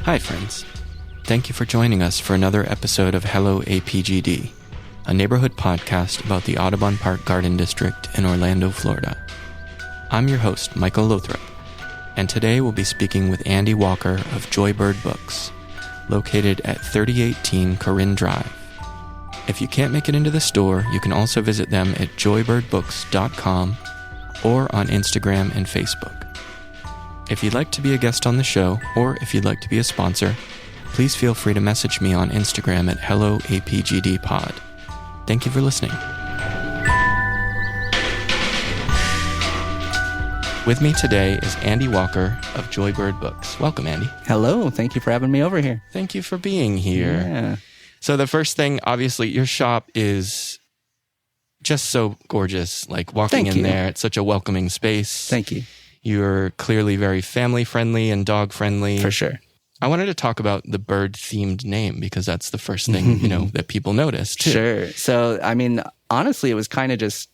Hi, friends. Thank you for joining us for another episode of Hello APGD, a neighborhood podcast about the Audubon Park Garden District in Orlando, Florida. I'm your host, Michael Lothrop, and today we'll be speaking with Andy Walker of Joybird Books, located at 3018 Corinne Drive. If you can't make it into the store, you can also visit them at joybirdbooks.com or on Instagram and Facebook. If you'd like to be a guest on the show, or if you'd like to be a sponsor, please feel free to message me on Instagram at HelloAPGDPod. Thank you for listening. With me today is Andy Walker of Joybird Books. Welcome, Andy. Hello. Thank you for having me over here. Thank you for being here. Yeah. So the first thing, obviously, your shop is just so gorgeous. Like walking in there, it's such a welcoming space. Thank you. You're clearly very family-friendly and dog-friendly. For sure. I wanted to talk about the bird-themed name because that's the first thing, that people notice, too. Sure. So, honestly, it was kind of just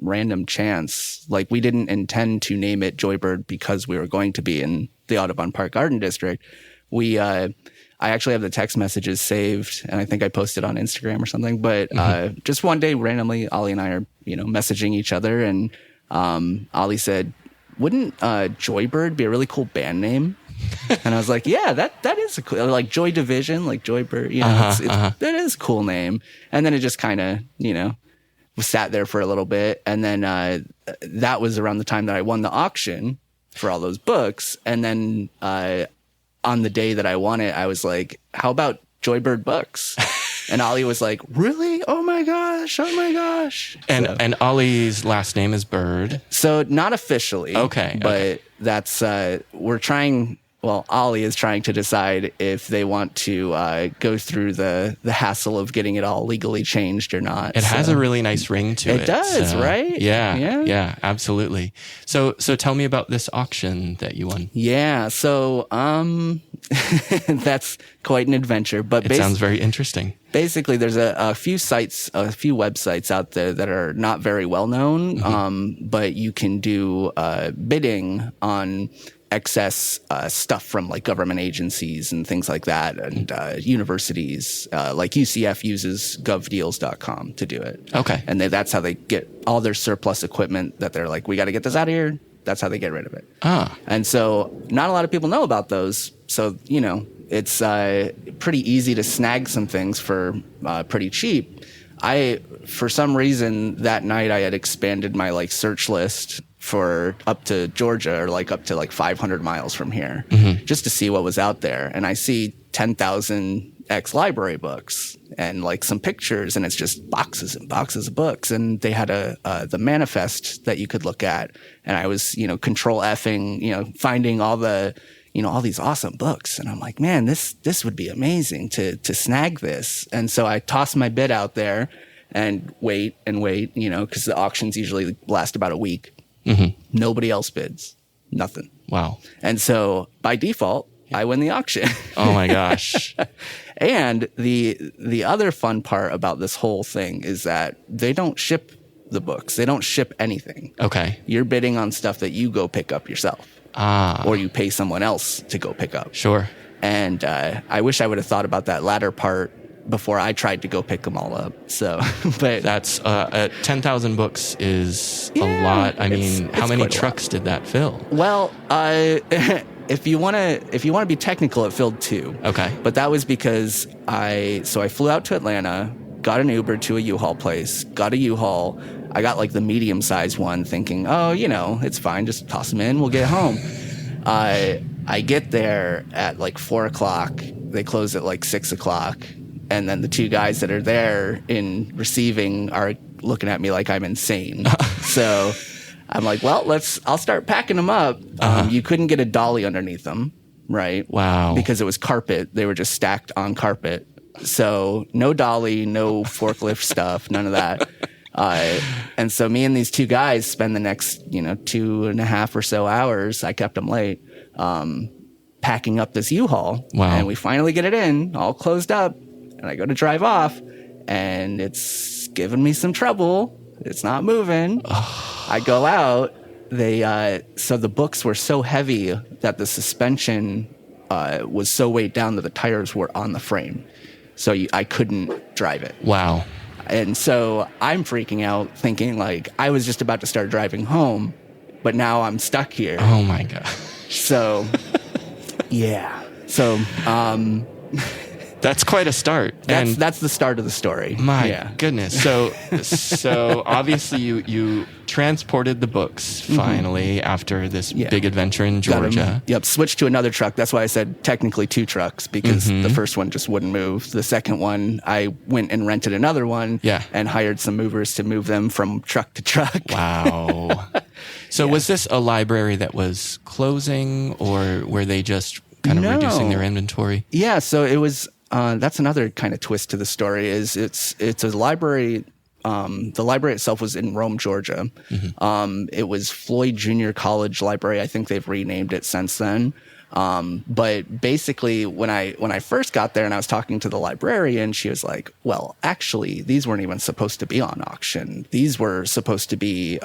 random chance. Like, we didn't intend to name it Joybird because we were going to be in the Audubon Park Garden District. I actually have the text messages saved, and I think I posted on Instagram or something. But just one day, randomly, Ollie and I are, messaging each other, and Ollie said, "Wouldn't Joybird be a really cool band name?" And I was like, "Yeah, that is a cool, like Joy Division, like Joybird. That is a cool name." And then it just kind of, sat there for a little bit, and then that was around the time that I won the auction for all those books, and then on the day that I won it, I was like, "How about Joybird Books?" And Ollie was like, "Really? Oh my gosh. And Ollie's last name is Bird. So not officially. Okay. But that's, Ollie is trying to decide if they want to go through the hassle of getting it all legally changed or not. It has a really nice ring to it. It does, right? Yeah, absolutely. So tell me about this auction that you won. Yeah, so that's quite an adventure. But it sounds very interesting. Basically, there's a few websites out there that are not very well known, but you can do bidding on excess stuff from like government agencies and things like that, and universities. Like UCF uses govdeals.com to do it. Okay. And that's how they get all their surplus equipment that they're like, we got to get this out of here. That's how they get rid of it. And so not a lot of people know about those. So, it's pretty easy to snag some things for pretty cheap. For some reason, that night I had expanded my search list for up to Georgia, or up to 500 miles from here, just to see what was out there. And I see 10,000 ex-library books and some pictures, and it's just boxes and boxes of books. And they had the manifest that you could look at. And I was, control Fing, finding all the, all these awesome books. And I'm like, man, this would be amazing to snag this. And so I tossed my bid out there and wait, because the auctions usually last about a week. Nobody else bids. Nothing. Wow. And so by default, I win the auction. Oh my gosh. And the other fun part about this whole thing is that they don't ship the books. They don't ship anything. Okay. You're bidding on stuff that you go pick up yourself. Or you pay someone else to go pick up. Sure. And I wish I would have thought about that latter part before I tried to go pick them all up. So, but that's 10,000 books is a lot. I mean, how many trucks did that fill? Well, if you want to be technical, it filled 2. Okay. But that was because I flew out to Atlanta, got an Uber to a U-Haul place, got a U-Haul. I got the medium-sized one, thinking, it's fine, just toss them in, we'll get home. I get there at 4 o'clock. They close at 6 o'clock. And then the 2 guys that are there in receiving are looking at me like I'm insane. So I'm like, well, I'll start packing them up. You couldn't get a dolly underneath them, right? Wow. Because it was carpet. They were just stacked on carpet. So no dolly, no forklift stuff, none of that. And so me and these 2 guys spend the next, 2.5 or so hours, I kept them late, packing up this U-Haul. Wow. And we finally get it in, all closed up. And I go to drive off, and it's giving me some trouble. It's not moving. I go out. So the books were so heavy that the suspension was so weighed down that the tires were on the frame. So I couldn't drive it. Wow. And so I'm freaking out thinking like I was just about to start driving home, but now I'm stuck here. Oh my God. So, yeah. So, that's quite a start. That's the start of the story. My goodness. So obviously you transported the books finally after this big adventure in Georgia. Switched to another truck. That's why I said technically 2 trucks, because the first one just wouldn't move. The second one, I went and rented another one and hired some movers to move them from truck to truck. Wow. So was this a library that was closing, or were they just kind of reducing their inventory? Yeah, so it was... that's another kind of twist to the story. Is it's a library. The library itself was in Rome, Georgia. It was Floyd Junior College Library. I think they've renamed it since then. But basically, when I first got there and I was talking to the librarian, she was like, "Well, actually, these weren't even supposed to be on auction. These were supposed to be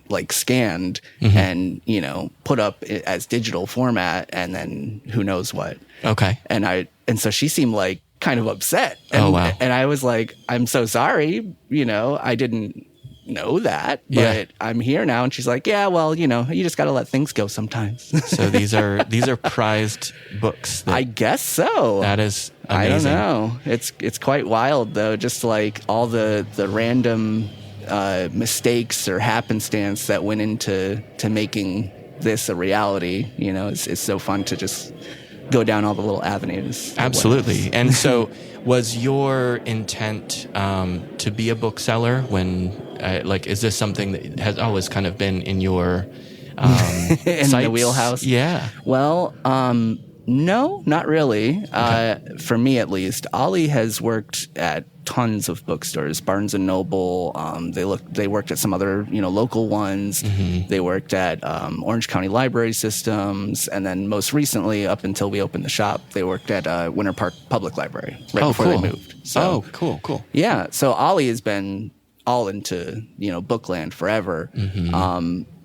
like scanned and put up as digital format, and then who knows what." Okay. And so she seemed like kind of upset. And, oh, wow. And I was like, "I'm so sorry. I didn't know that, but I'm here now." And she's like, "Yeah, well, you just got to let things go sometimes." So these are prized books. I guess so. That is amazing. I don't know. It's quite wild though. Just like all the random mistakes or happenstance that went into making this a reality. It's so fun to just go down all the little avenues. Absolutely. And so was your intent to be a bookseller when, is this something that has always kind of been in your in the wheelhouse? Yeah. Well, no, not really. Okay. For me, at least. Ollie has worked at tons of bookstores, Barnes and Noble. They worked at some other, local ones. They worked at Orange County Library Systems, and then most recently, up until we opened the shop, they worked at Winter Park Public Library before they moved. So, cool. Yeah, so Ollie has been all into Bookland forever.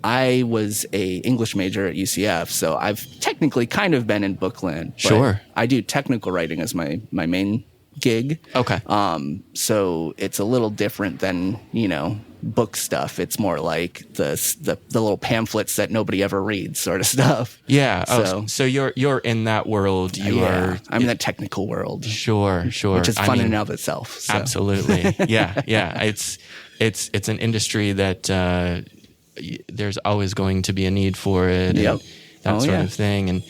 I was a English major at UCF, so I've technically kind of been in Bookland. Sure. I do technical writing as my main gig. Okay. So it's a little different than, book stuff. It's more like the little pamphlets that nobody ever reads sort of stuff. Yeah. So you're in that world. I'm in the technical world. Sure. Which is fun in and of itself. So. Absolutely. Yeah. It's an industry that there's always going to be a need for it. And that sort of thing. And,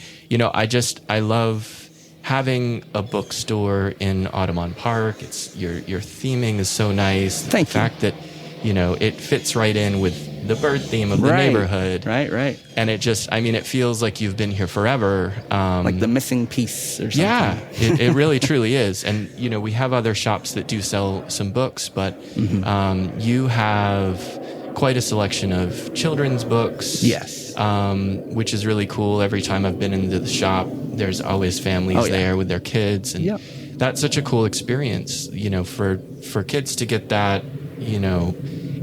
I love having a bookstore in Audubon Park. It's your theming is so nice. Thank you. The fact that, it fits right in with the bird theme of the neighborhood. Right. And it feels like you've been here forever. Like the missing piece or something. Yeah, it really truly is. And, we have other shops that do sell some books, but you have quite a selection of children's books. Yes. Which is really cool. Every time I've been into the shop, there's always families there with their kids. And that's such a cool experience, for kids to get that,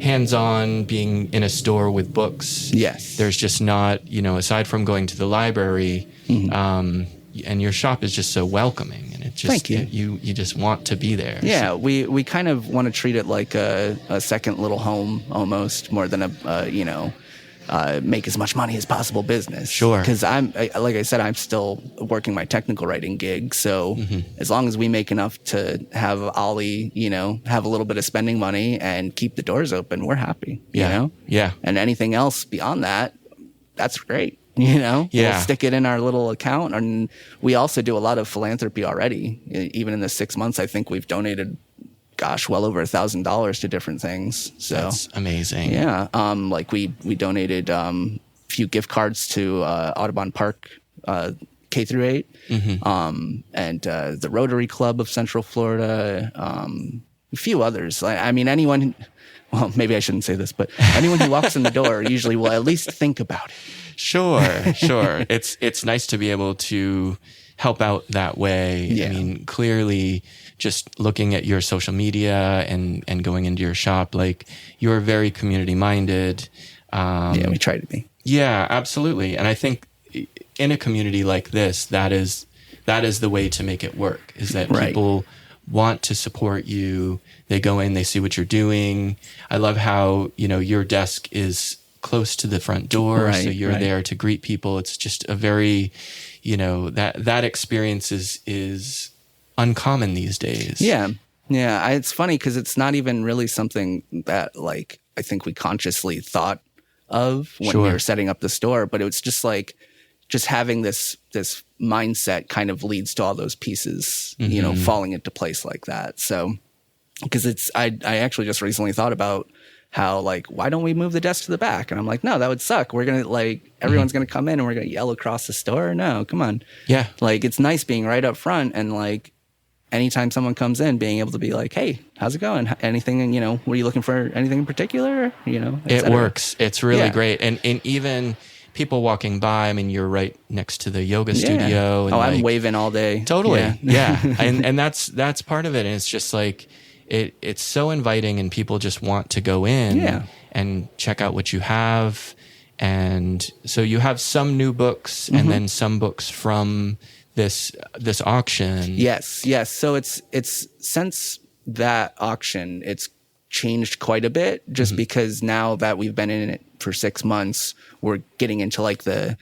hands-on being in a store with books. Yes. There's just not, aside from going to the library, and your shop is just so welcoming, and it just Thank you. You just want to be there. Yeah, we kind of want to treat it like a second little home almost, more than make as much money as possible business. Sure. Because like I said, I'm still working my technical writing gig. So as long as we make enough to have Ollie, have a little bit of spending money and keep the doors open, we're happy. Yeah. And anything else beyond that, that's great. We'll stick it in our little account. And we also do a lot of philanthropy already. Even in the 6 months, I think we've donated, well over $1,000 to different things. So that's amazing. Yeah. Like we donated a few gift cards to Audubon Park K through 8, and the Rotary Club of Central Florida, a few others. Anyone. Well, maybe I shouldn't say this, but anyone who walks in the door usually will at least think about it. Sure. It's nice to be able to help out that way. Yeah. Clearly, just looking at your social media and going into your shop, you're very community minded. We try to be. Yeah, absolutely. And I think in a community like this, that is the way to make it work, is that Right. people want to support you. They go in, they see what you're doing. I love how, your desk is close to the front door. Right, so you're right. there to greet people. It's just a very, that experience is uncommon these days. Yeah. Yeah. It's funny because it's not even really something that like I think we consciously thought of when we Sure. were setting up the store, but it was just like just having this mindset kind of leads to all those pieces, falling into place like that. So because I actually just recently thought about how like, why don't we move the desk to the back? And I'm like, no, that would suck. We're going to everyone's going to come in and we're going to yell across the store. No, come on. Yeah. Like it's nice being right up front and like anytime someone comes in, being able to be like, hey, how's it going? Anything, were you looking for anything in particular? It works. It's really Yeah. great. And even people walking by, I mean, you're right next to the yoga studio. And I'm waving all day. Totally. Yeah. Yeah. and that's part of it. And it's just like, it's so inviting and people just want to go in and check out what you have. And so you have some new books and then some books from this auction. Yes. So it's since that auction, it's changed quite a bit just because now that we've been in it for 6 months, we're getting into like the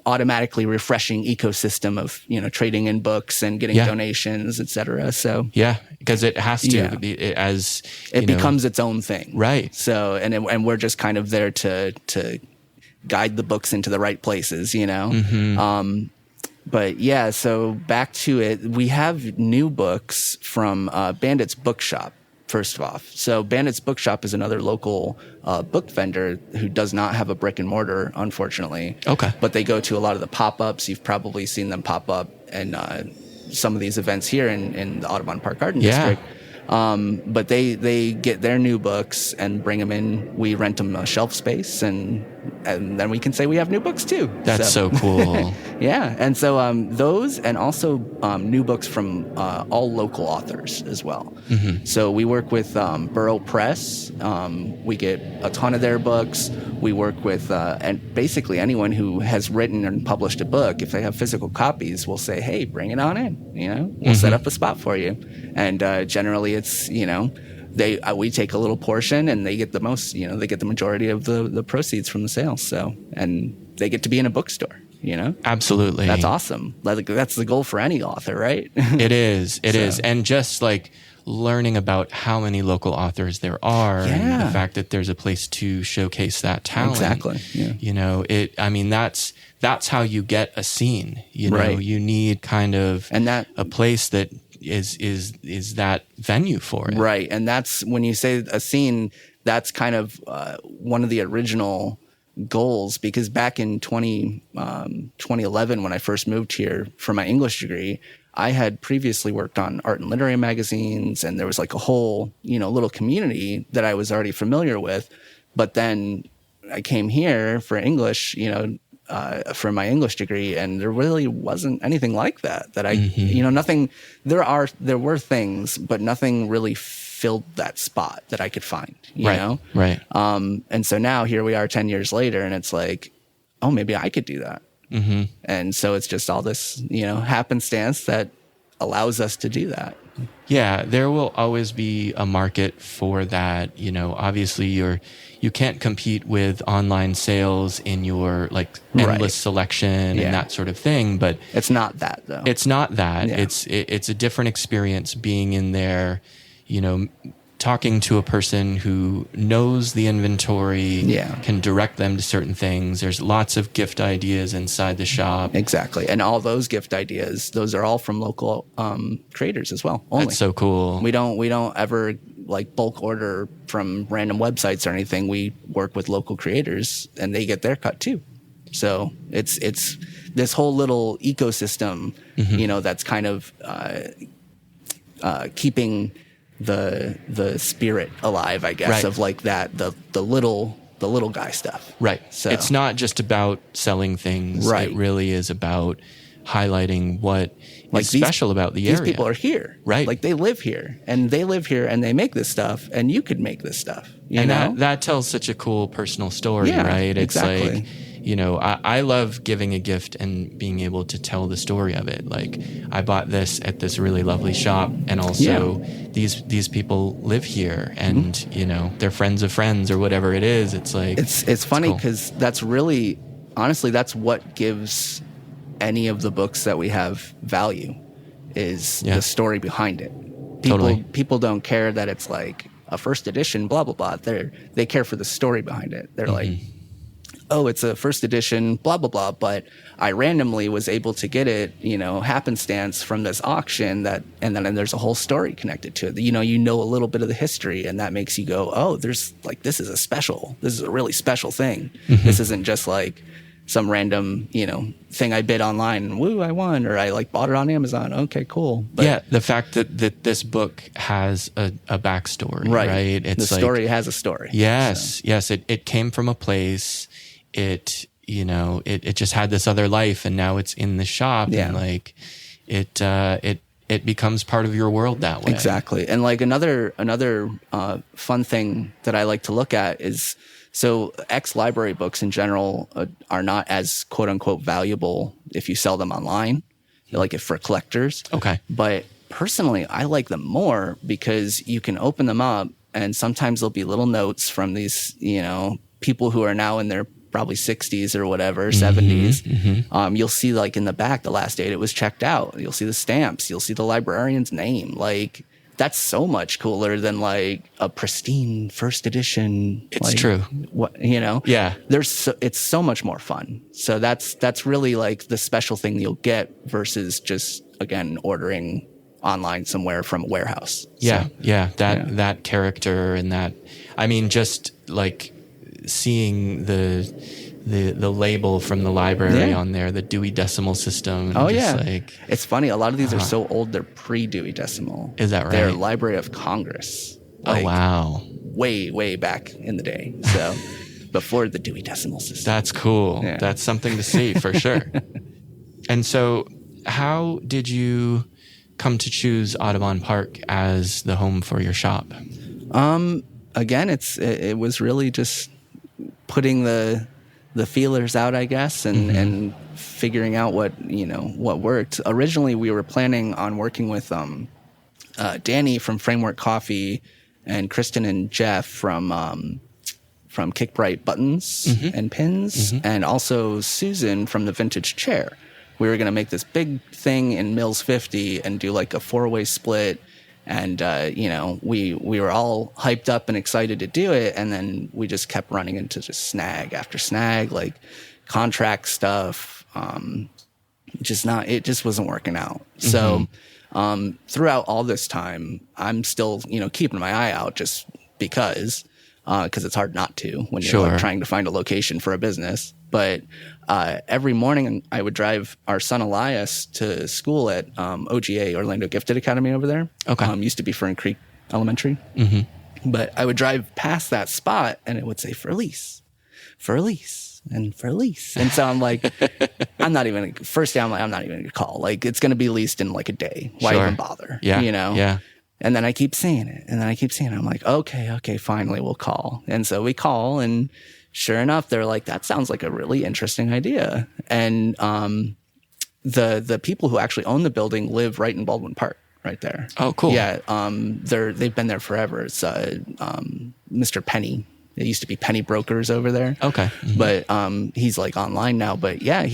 automatically refreshing ecosystem of, trading in books and getting donations, et cetera. So yeah, because it has to be it becomes its own thing. Right. So, and we're just kind of there to guide the books into the right places, But yeah, so back to it. We have new books from Bandit's Bookshop, first off. So Bandit's Bookshop is another local book vendor who does not have a brick and mortar, unfortunately. Okay. But they go to a lot of the pop-ups. You've probably seen them pop up in some of these events here in the Audubon Park Garden District. But they get their new books and bring them in. We rent them a shelf space, and then we can say we have new books too. That's so cool. Yeah, and so those, and also new books from all local authors as well. So we work with Borough Press. We get a ton of their books. We work with and basically anyone who has written and published a book. If they have physical copies, we'll say, "Hey, bring it on in." We'll set up a spot for you, and generally it's we take a little portion and they get the most. They get the majority of the proceeds from the sale. So and they get to be in a bookstore. Absolutely. That's awesome. That's the goal for any author, right? It is. It is. And just like learning about how many local authors there are and the fact that there's a place to showcase that talent. Exactly. Yeah. That's how you get a scene. Right. You need kind of a place that is that venue for it. Right. And that's when you say a scene, that's kind of one of the original goals, because back in 2011, when I first moved here for my English degree, I had previously worked on art and literary magazines, and there was like a whole, little community that I was already familiar with. But then I came here for English, for my English degree, and there really wasn't anything like that I, nothing, there were things, but nothing really filled that spot that I could find, you know? Right. And so now here we are 10 years later, and it's like, oh, maybe I could do that. And so it's just all this, happenstance that allows us to do that. Yeah, there will always be a market for that. Obviously you can't compete with online sales in your like endless selection and that sort of thing, but it's not that though. It's not that. Yeah. It's a different experience being in there, talking to a person who knows the inventory, can direct them to certain things. There's lots of gift ideas inside the shop. Exactly. And all those gift ideas, those are all from local creators as well. Only. That's so cool. We don't ever like bulk order from random websites or anything. We work with local creators and they get their cut too. So it's this whole little ecosystem, that's kind of keeping the spirit alive, I guess, of like that the little guy stuff. Right. So it's not just about selling things. Right. It really is about highlighting what is special about the area. These people are here. Right. Like they live here and they make this stuff, and you could make this stuff. You know? That tells such a cool personal story, right? It's exactly. like, I love giving a gift and being able to tell the story of it. Like, I bought this at this really lovely shop, and also these people live here, and they're friends of friends or whatever it is. It's like it's funny because that's really, honestly, that's what gives any of the books that we have value, is the story behind it. People don't care that it's like a first edition, blah blah blah. They care for the story behind it. They're like, oh, it's a first edition, blah blah blah, but I randomly was able to get it, happenstance from this auction, and then there's a whole story connected to it. You know a little bit of the history, and that makes you go, oh, this is a really special thing. This isn't just like some random, thing I bid online and woo, I won, or I like bought it on Amazon. Okay, cool. But the fact that this book has a backstory, right? It's the story has a story. Yes. It came from a place. It just had this other life, and now it's in the shop, and like it becomes part of your world that way. Exactly. And like another fun thing that I like to look at is, so ex-library books in general are not as quote unquote valuable if you sell them online, like if for collectors. Okay. But personally, I like them more because you can open them up, and sometimes there'll be little notes from these, people who are now in their probably 60s or whatever, 70s. You'll see like in the back, the last date it was checked out. You'll see the stamps. You'll see the librarian's name. Like, that's so much cooler than like a pristine first edition. It's true. Yeah. It's so much more fun. So that's really like the special thing you'll get versus just, again, ordering online somewhere from a warehouse. That character, and that, I mean, just like seeing the label from the library on there, the Dewey Decimal System. It's funny. A lot of these are so old, they're pre-Dewey Decimal. Is that right? They're Library of Congress. Oh, wow. Way, way back in the day. So before the Dewey Decimal System. That's cool. Yeah. That's something to see for sure. And so how did you come to choose Audubon Park as the home for your shop? Again, it was really just putting the feelers out, I guess, and figuring out what worked. Originally, we were planning on working with Danny from Framework Coffee and Kristen and Jeff from Kick Bright Buttons and Pins, and also Susan from the Vintage Chair. We were going to make this big thing in Mills 50 and do like a 4-way split. And, we were all hyped up and excited to do it. And then we just kept running into just snag after snag, like contract stuff. It just wasn't working out. So throughout all this time, I'm still, keeping my eye out just because it's hard not to when you're like, trying to find a location for a business. But every morning I would drive our son Elias to school at OGA, Orlando Gifted Academy over there. Okay. Used to be Fern Creek Elementary. But I would drive past that spot and it would say for lease. And so I'm like, I'm not even going to call. Like, it's going to be leased in like a day. Why even bother? Yeah. Yeah. And then I keep seeing it. I'm like, okay, finally we'll call. And so we call, and sure enough, they're like, that sounds like a really interesting idea. And the people who actually own the building live right in Baldwin Park, right there. Oh, cool. Yeah. They've been there forever. It's Mr. Penny. It used to be Penny Brokers over there. Okay. But he's like online now. But yeah,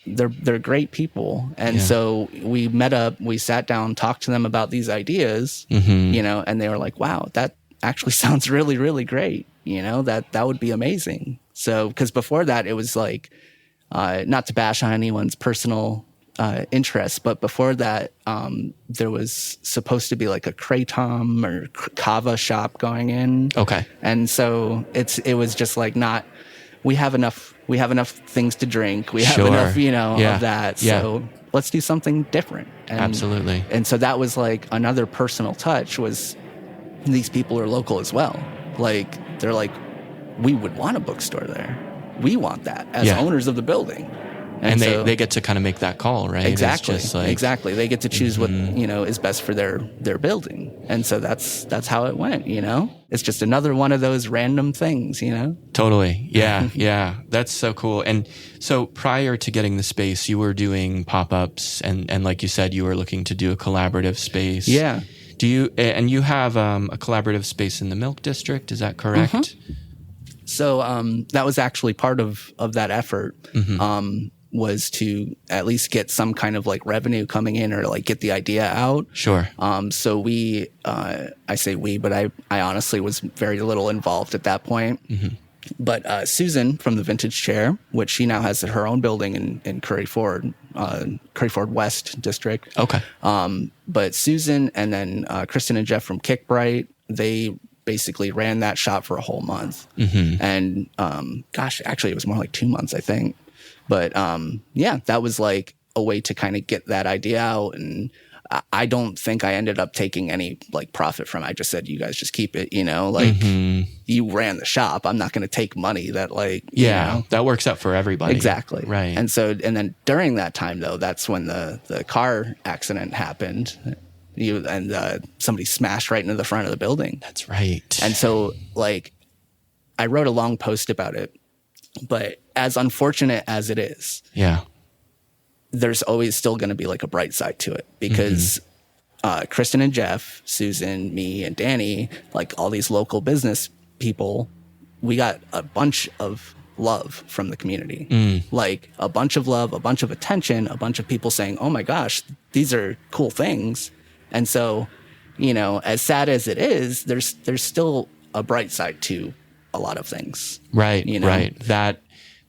they're great people. And so we met up, we sat down, talked to them about these ideas, and they were like, wow, that actually sounds really, really great. That would be amazing. So, because before that, it was like, not to bash on anyone's personal interest, but before that, there was supposed to be like a Kratom or Kava shop going in. Okay. And so it was just like we have enough things to drink. We have enough, of that. So let's do something different. And, absolutely. And so that was like another personal touch, was these people are local as well. Like, they're like, we would want a bookstore there. We want that as owners of the building. And they get to kind of make that call, right? Exactly. It's just like, exactly. They get to choose what, is best for their building. And so that's how it went, It's just another one of those random things, Totally. Yeah. Yeah. That's so cool. And so prior to getting the space, you were doing pop-ups and like you said, you were looking to do a collaborative space. Yeah. And you have a collaborative space in the Milk District, is that correct? So that was actually part of that effort. Was to at least get some kind of like revenue coming in or like get the idea out. Sure. So we, I say we, but I honestly was very little involved at that point. But Susan from the Vintage Chair, which she now has her own building in Curry Ford West District. Okay. But Susan and then Kristen and Jeff from Kickbright, they basically ran that shop for a whole month. And actually it was more like 2 months, I think. But that was like a way to kind of get that idea out. And I don't think I ended up taking any like profit from it. I just said, you guys just keep it, you ran the shop. I'm not going to take money that like, that works out for everybody. Exactly. Right. And then during that time though, that's when the car accident happened. Somebody smashed right into the front of the building. That's right. And so like I wrote a long post about it. But as unfortunate as it is, there's always still going to be like a bright side to it because Kristen and Jeff, Susan, me, and Danny, like all these local business people, we got a bunch of love from the community. Like a bunch of love, a bunch of attention, a bunch of people saying, oh my gosh, these are cool things. And so, as sad as it is, there's still a bright side to a lot of things. Right. Right.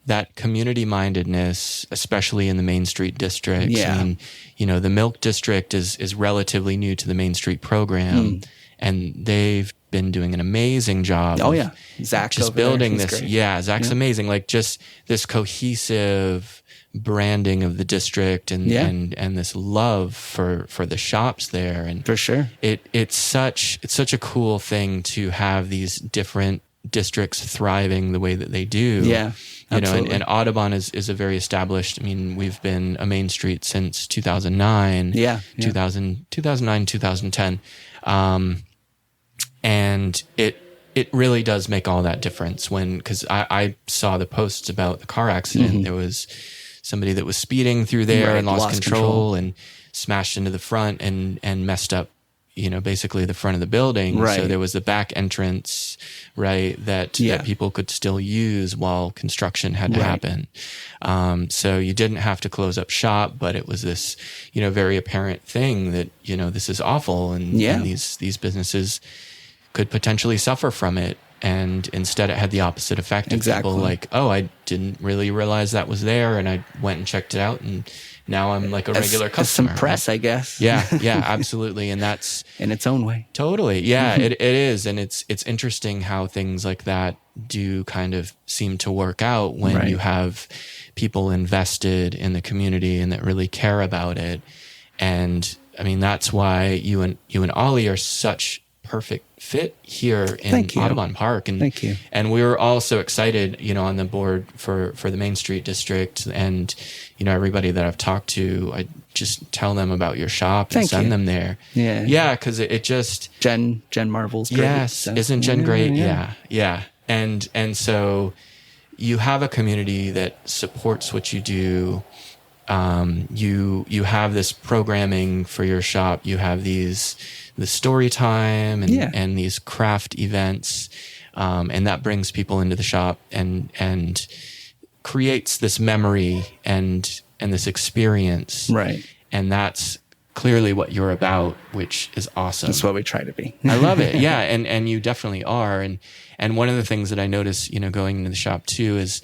That community mindedness, especially in the Main Street districts. Yeah. I mean, the Milk District is relatively new to the Main Street program, and they've been doing an amazing job. Oh yeah. Zach's just building this. Great. Yeah. Zach's amazing. Like just this cohesive branding of the district and this love for the shops there. And for sure. It's such a cool thing to have these different districts thriving the way that they do. Yeah, absolutely. And Audubon is a very established, I mean, we've been a Main Street since 2009. 2009, 2010. And it really does make all that difference because I saw the posts about the car accident. There was somebody that was speeding through there and lost control and smashed into the front and messed up, basically the front of the building. Right. So there was the back entrance, right, that people could still use while construction had to happen. So you didn't have to close up shop, but it was this, very apparent thing that, this is awful and these businesses could potentially suffer from it. And instead it had the opposite effect of people like, oh, I didn't really realize that was there. And I went and checked it out and now I'm like a regular customer. Some press, I guess. Yeah, absolutely. And that's in its own way. Totally. Yeah, it is. And it's interesting how things like that do kind of seem to work out when you have people invested in the community and that really care about it. And I mean, that's why you and Ollie are such perfect fit here in Audubon Park. And thank you. And we were all so excited, on the board for the Main Street district. And, everybody that I've talked to, I just tell them about your shop and send them there. Yeah. Yeah. Cause it just. Jen Marvel's great. Yes. So. Isn't Jen great? Yeah. And so you have a community that supports what you do. You have this programming for your shop. You have the story time and these craft events. And that brings people into the shop and creates this memory and this experience. Right. And that's clearly what you're about, which is awesome. That's what we try to be. I love it. Yeah. And you definitely are. And one of the things that I notice, going into the shop too, is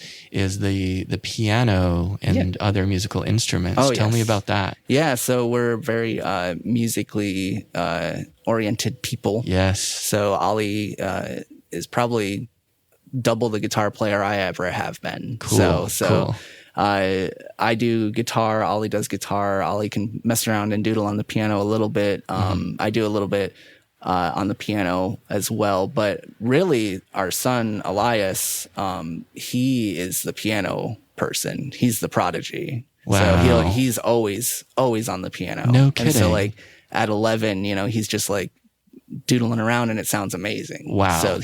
the piano and other musical instruments. Oh, Tell me about that. Yeah. So we're very musically oriented people. Yes. So Ollie is probably double the guitar player I ever have been. Cool. So cool. I do guitar. Ollie does guitar. Ollie can mess around and doodle on the piano a little bit. I do a little bit on the piano as well. But really, our son Elias, he is the piano person. He's the prodigy. Wow. So he's always on the piano. No kidding. And so like at 11, he's just like doodling around and it sounds amazing. Wow. So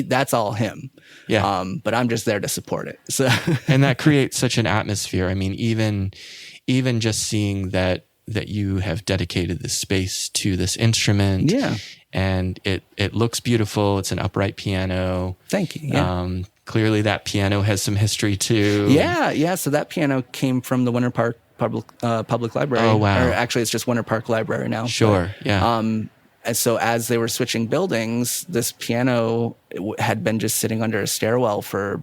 that's all him. Yeah. But I'm just there to support it. So and that creates such an atmosphere. I mean, even just seeing that you have dedicated this space to this instrument. Yeah. And it looks beautiful. It's an upright piano. Thank you. Yeah. Clearly that piano has some history too. Yeah. So that piano came from the Winter Park Public Library. Oh, wow. Or actually it's just Winter Park Library now. Sure. But, yeah. and so as they were switching buildings, this piano had been just sitting under a stairwell for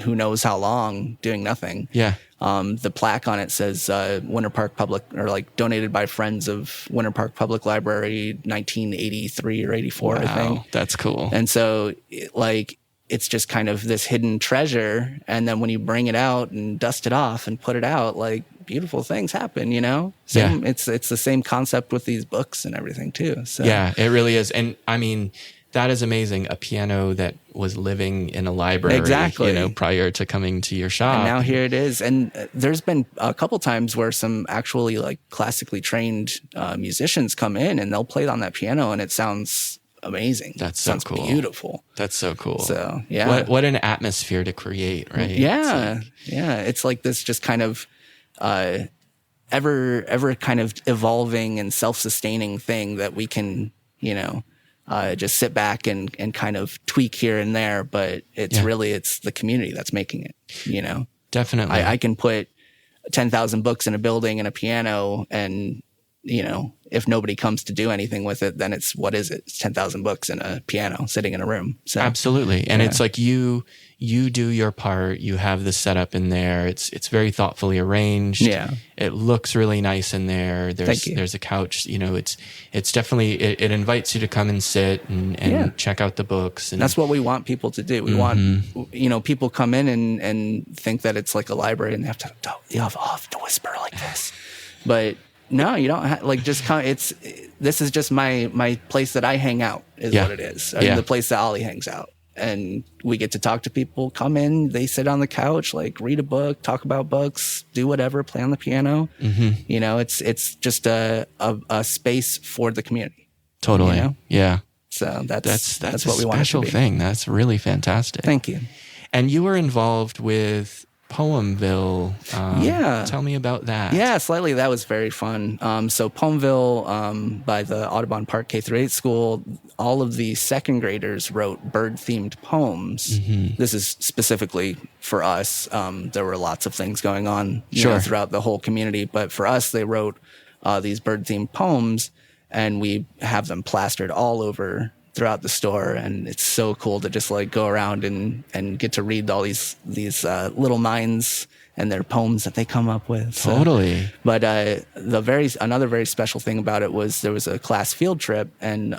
who knows how long, doing nothing. Yeah. The plaque on it says Winter Park Public, or like donated by friends of Winter Park Public Library, 1983 or 84, I think. That's cool. And so it's just kind of this hidden treasure. And then when you bring it out and dust it off and put it out, like beautiful things happen, Same, Yeah. It's the same concept with these books and everything too. So Yeah, it really is. And I mean, that is amazing. A piano that was living in a library, exactly, prior to coming to your shop. And now here it is. And there's been a couple times where some actually like classically trained musicians come in and they'll play it on that piano and it sounds amazing. That's so sounds cool. Beautiful. That's so cool. So yeah. What an atmosphere to create, right? Yeah. It's like this just kind of ever kind of evolving and self-sustaining thing that we can, just sit back and kind of tweak here and there, but it's the community that's making it, Definitely. I can put 10,000 books in a building and a piano and, if nobody comes to do anything with it, then it's 10,000 books and a piano sitting in a room. So absolutely. And it's like you do your part. You have the setup in there. It's very thoughtfully arranged. Yeah. It looks really nice in there. There's a couch, it's definitely, it invites you to come and sit and check out the books. And that's what we want people to do. We want, people come in and think that it's like a library and they have to whisper like this, but no, you don't have, just come. This is just my place that I hang out is what it is. The place that Ollie hangs out. And we get to talk to people, come in, they sit on the couch, read a book, talk about books, do whatever, play on the piano. Mm-hmm. It's just a space for the community. Totally. Yeah. So that's what we want it to be. Special thing. That's really fantastic. Thank you. And you were involved with Poemville. Tell me about that. Yeah, slightly. That was very fun. So Poemville, by the Audubon Park K-8 school, all of the second graders wrote bird-themed poems. Mm-hmm. This is specifically for us. There were lots of things going on throughout the whole community, but for us, they wrote these bird-themed poems, and we have them plastered all over throughout the store, and it's so cool to just go around and get to read all these little minds and their poems that they come up with. Totally. But another very special thing about it was there was a class field trip, and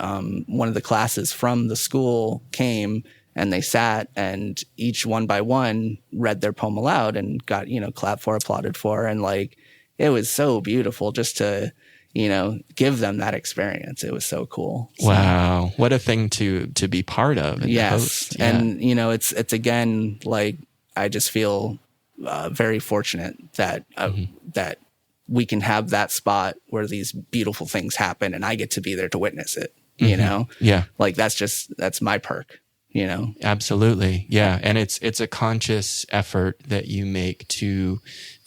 one of the classes from the school came and they sat, and each one by one read their poem aloud and got clapped for, applauded for, and it was so beautiful just to give them that experience. It was so cool. So, wow. What a thing to be part of. And host. Yeah. And, it's again, I just feel very fortunate that, that we can have that spot where these beautiful things happen and I get to be there to witness it, Yeah. That's my perk, Absolutely. Yeah. And it's a conscious effort that you make to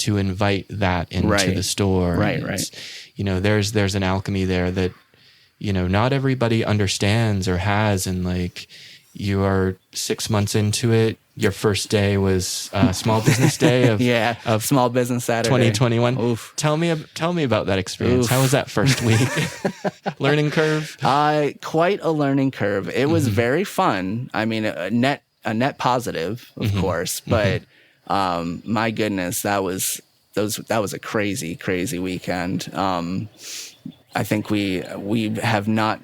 invite that into the store. Right. There's an alchemy there that, not everybody understands or has. And you are 6 months into it. Your first day was Small Business Day of Small Business Saturday 2021. Oof. Tell me about that experience. Oof. How was that first week? Learning curve? Quite a learning curve. It was very fun. I mean, a net positive, of course, but my goodness, that was a crazy weekend. I think we have not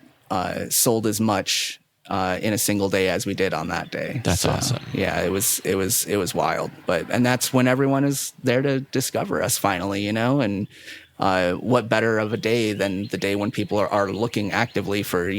sold as much in a single day as we did on that day. That's awesome. Yeah, it was wild. And that's when everyone is there to discover us finally, and what better of a day than the day when people are looking actively for,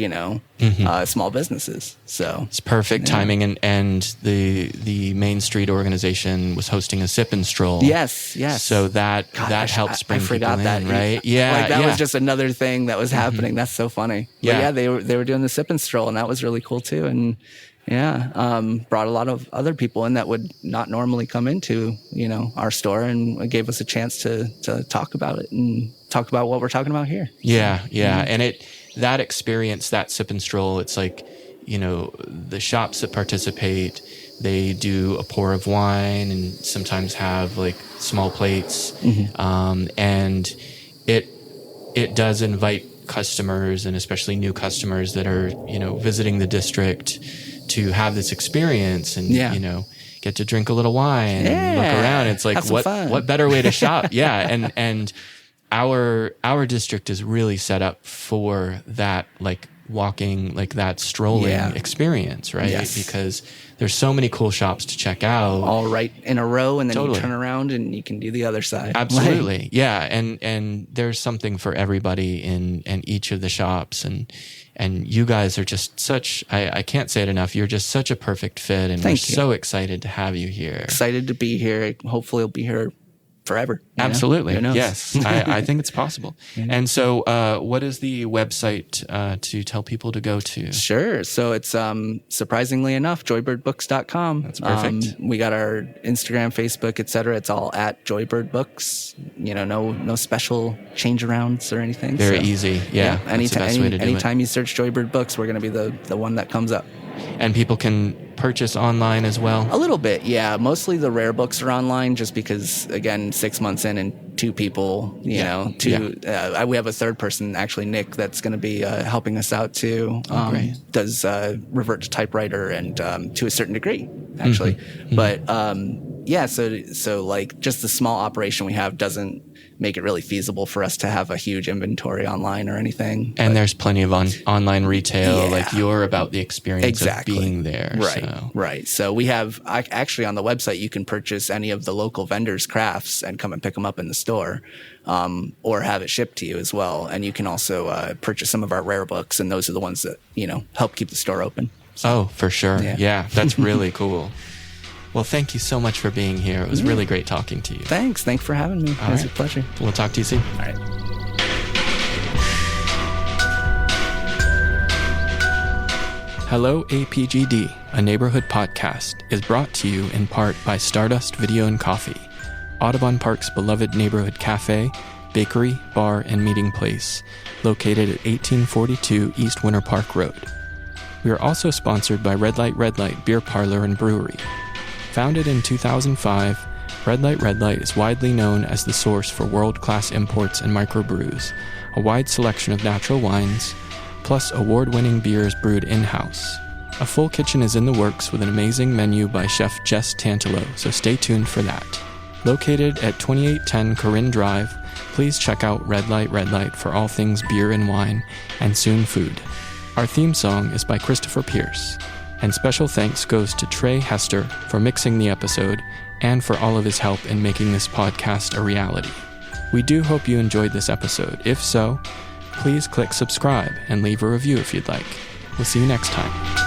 small businesses. So it's perfect timing. And the Main Street organization was hosting a sip and stroll. Yes. So that helps bring people in, that. right? Yeah. Like that was just another thing that was happening. That's so funny. Yeah. But they were doing the sip and stroll, and that was really cool too. And brought a lot of other people in that would not normally come into, our store, and gave us a chance to talk about it and talk about what we're talking about here. Yeah. And that experience, that sip and stroll, it's like, the shops that participate, they do a pour of wine and sometimes have like small plates. And it does invite customers, and especially new customers that are, visiting the district, to have this experience and, get to drink a little wine and look around. It's like, what better way to shop? Yeah. And our district is really set up for that, like walking, like that strolling experience, right? Yes. Because there's so many cool shops to check out. All right in a row, and then you turn around and you can do the other side. Absolutely. Yeah. And there's something for everybody in each of the shops. And you guys are just such, I can't say it enough, you're just such a perfect fit, and we're so excited to have you here. Excited to be here. Hopefully I'll be here forever. Absolutely. Yes. I think it's possible. And so what is the website to tell people to go to? Sure. So it's surprisingly enough, joybirdbooks.com. That's perfect. We got our Instagram, Facebook, etc. It's all at Joybird Books. No special change arounds or anything. Very easy. Yeah. Anytime you search Joybird Books, we're going to be the one that comes up. And people can purchase online as well? A little bit, yeah. Mostly the rare books are online, just because, again, 6 months in and two people, we have a third person, actually, Nick, that's going to be helping us out too. Does revert to typewriter and to a certain degree, actually. But so like just the small operation we have doesn't make it really feasible for us to have a huge inventory online or anything. And there's plenty of online retail. Like, you're about the experience of being there. Right. So we have, actually on the website, you can purchase any of the local vendors' crafts and come and pick them up in the store, or have it shipped to you as well. And you can also purchase some of our rare books, and those are the ones that, help keep the store open. So, for sure. Yeah, that's really cool. Well, thank you so much for being here. It was really great talking to you. Thanks for having me. It was a pleasure. We'll talk to you soon. All right. Hello APGD, a neighborhood podcast, is brought to you in part by Stardust Video and Coffee, Audubon Park's beloved neighborhood cafe, bakery, bar, and meeting place, located at 1842 East Winter Park Road. We are also sponsored by Red Light Beer Parlor and Brewery. Founded in 2005, Red Light is widely known as the source for world-class imports and microbrews, a wide selection of natural wines, plus award-winning beers brewed in-house. A full kitchen is in the works with an amazing menu by Chef Jess Tantalo, so stay tuned for that. Located at 2810 Corinne Drive, please check out Red Light for all things beer and wine, and soon food. Our theme song is by Christopher Pierce. And special thanks goes to Trey Hester for mixing the episode and for all of his help in making this podcast a reality. We do hope you enjoyed this episode. If so, please click subscribe and leave a review if you'd like. We'll see you next time.